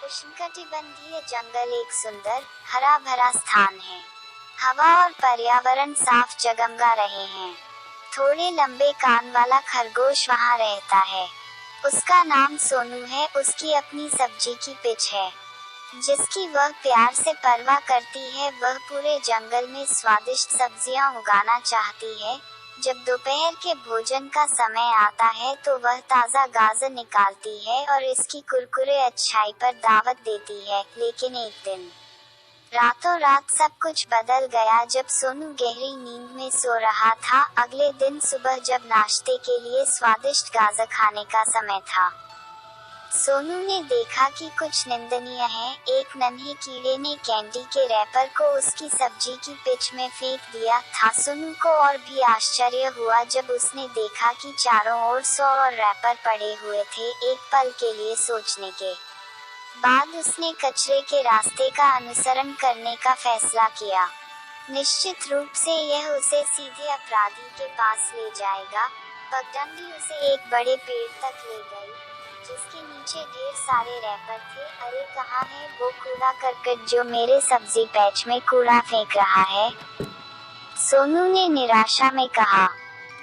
उष्णकटिबंधीय जंगल एक सुंदर, हरा भरा स्थान है। हवा और पर्यावरण साफ जगमगा रहे हैं। थोड़े लंबे कान वाला खरगोश वहाँ रहता है। उसका नाम सोनू है। उसकी अपनी सब्जी की पिच है, जिसकी वह प्यार से परवाह करती है। वह पूरे जंगल में स्वादिष्ट सब्जियां उगाना चाहती है। जब दोपहर के भोजन का समय आता है तो वह ताज़ा गाजर निकालती है और इसकी कुरकुरे अच्छाई पर दावत देती है। लेकिन एक दिन रातों रात सब कुछ बदल गया जब सोनू गहरी नींद में सो रहा था। अगले दिन सुबह जब नाश्ते के लिए स्वादिष्ट गाजर खाने का समय था, सोनू ने देखा कि कुछ निंदनीय है। एक नन्हे कीड़े ने कैंडी के रैपर को उसकी सब्जी की पिच में फेंक दिया था। सोनू को और भी आश्चर्य हुआ जब उसने देखा कि चारों ओर 100 और रैपर पड़े हुए थे। एक पल के लिए सोचने के बाद उसने कचरे के रास्ते का अनुसरण करने का फैसला किया। निश्चित रूप से यह उसे सीधे अपराधी के पास ले जाएगा। पगडंडी उसे एक बड़े पेड़ तक ले गई, जिसके नीचे ढेर सारे रैपर थे। अरे कहाँ है वो कूड़ा करकट जो मेरे सब्जी पैच में कूड़ा फेंक रहा है? सोनू ने निराशा में कहा।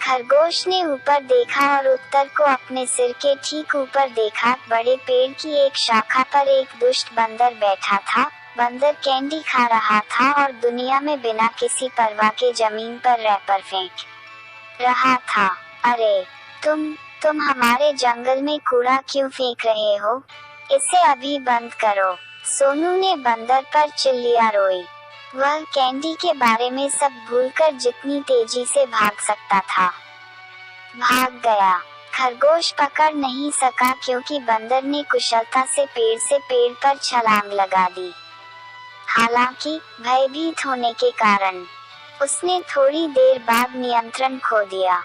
खरगोश ने ऊपर देखा और उत्तर को अपने सिर के ठीक ऊपर देखा। बड़े पेड़ की एक शाखा पर एक दुष्ट बंदर बैठा था। बंदर कैंडी खा रहा था और दुनिया में बिना किसी परवाह के जमीन पर रैपर फेंक रहा था। अरे तुम हमारे जंगल में कूड़ा क्यों फेंक रहे हो? इसे अभी बंद करो। सोनू ने बंदर पर चिल्लिया रोई। वह कैंडी के बारे में सब भूलकर जितनी तेजी से भाग सकता था भाग गया। खरगोश पकड़ नहीं सका क्योंकि बंदर ने कुशलता से पेड़ पर छलांग लगा दी। हालांकि भयभीत होने के कारण उसने थोड़ी देर बाद नियंत्रण खो दिया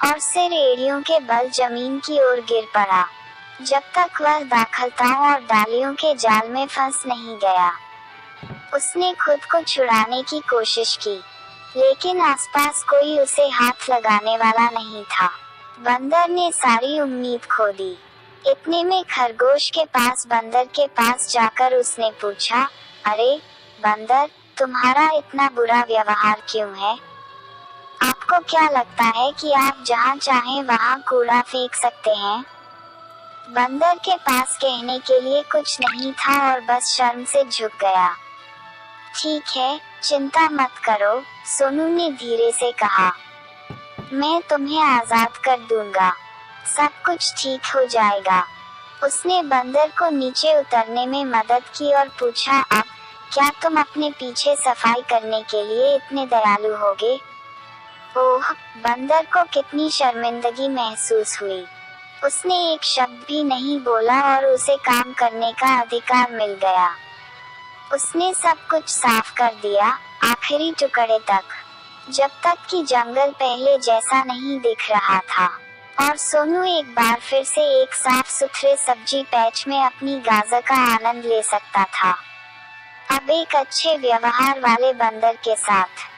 और सिर एड़ियों के बल जमीन की ओर गिर पड़ा। जब तक वह दाखलताओं और डालियों के जाल में फंस नहीं गया, उसने खुद को छुड़ाने की कोशिश की, लेकिन आसपास कोई उसे हाथ लगाने वाला नहीं था। बंदर ने सारी उम्मीद खो दी। इतने में खरगोश के पास बंदर के पास जाकर उसने पूछा, अरे बंदर, तुम्हारा इतना बुरा व्यवहार क्यों है? आपको क्या लगता है कि आप जहाँ चाहें वहाँ कूड़ा फेंक सकते हैं? बंदर के पास कहने के लिए कुछ नहीं था और बस शर्म से झुक गया। ठीक है, चिंता मत करो, सोनू ने धीरे से कहा। मैं तुम्हें आजाद कर दूंगा। सब कुछ ठीक हो जाएगा। उसने बंदर को नीचे उतरने में मदद की और पूछा, अब क्या तुम अपने पीछे सफाई करने के लिए इतने दयालु होगे? ओह, बंदर को कितनी शर्मिंदगी महसूस हुई। उसने एक शब्द भी नहीं बोला और उसे काम करने का अधिकार मिल गया। उसने सब कुछ साफ कर दिया, आखिरी टुकड़े तक, जब तक कि जंगल पहले जैसा नहीं दिख रहा था और सोनू एक बार फिर से एक साफ सुथरे सब्जी पैच में अपनी गाजर का आनंद ले सकता था। अब एक अच्छे व्यवहार वाले बंदर के साथ।